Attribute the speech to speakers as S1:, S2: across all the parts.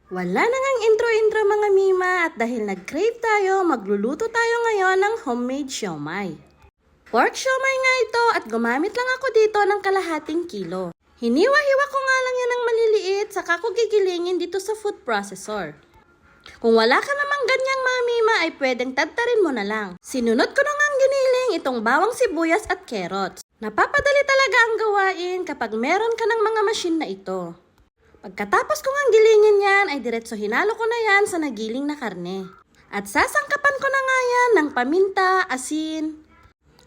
S1: Wala na ngang intro-intro mga Mima at dahil nag-crave tayo, magluluto tayo ngayon ng homemade siomai. Pork siomai nga ito at gumamit lang ako dito ng kalahating kilo. Hiniwa-hiwa ko nga lang yan ng maliliit saka ko gigilingin dito sa food processor. Kung wala ka namang ganyang mga Mima ay pwedeng tadtarin mo na lang. Sinunod ko na ngang giniling itong bawang sibuyas at carrots. Napapadali talaga ang gawain kapag meron ka ng mga machine na ito. Pagkatapos ko ngang gilingin yan, ay diretso hinalo ko na yan sa nagiling na karne. At sasangkapan ko na nga yan ng paminta, asin.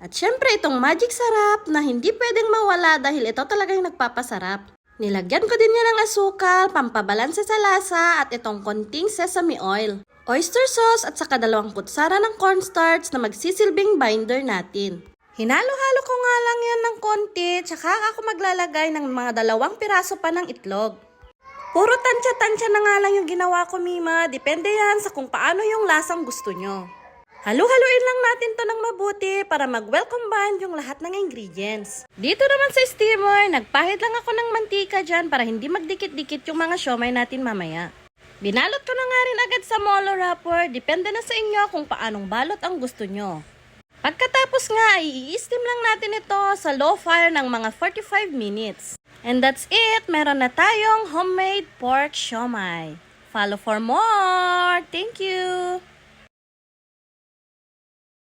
S1: At syempre itong magic sarap na hindi pwedeng mawala dahil ito talaga yung nagpapasarap. Nilagyan ko din yan ng asukal, pampabalanse sa lasa at itong konting sesame oil. Oyster sauce at saka 2 kutsara ng cornstarch na magsisilbing binder natin. Hinalo-halo ko nga lang yan ng konti, tsaka ako maglalagay ng mga 2 piraso pa ng itlog. Puro tansya-tansya na nga lang yung ginawa ko, Mima. Depende yan sa kung paano yung lasang gusto nyo. Halu-haluin lang natin to ng mabuti para mag-well combine yung lahat ng ingredients. Dito naman sa steamer, nagpahid lang ako ng mantika dyan para hindi magdikit-dikit yung mga siomai natin mamaya. Binalot ko na nga rin agad sa molo wrapper. Depende na sa inyo kung paanong balot ang gusto nyo. Pagkatapos nga, i-steam lang natin ito sa low fire ng mga 45 minutes. And that's it! Meron na tayong homemade pork siomai. Follow for more! Thank you!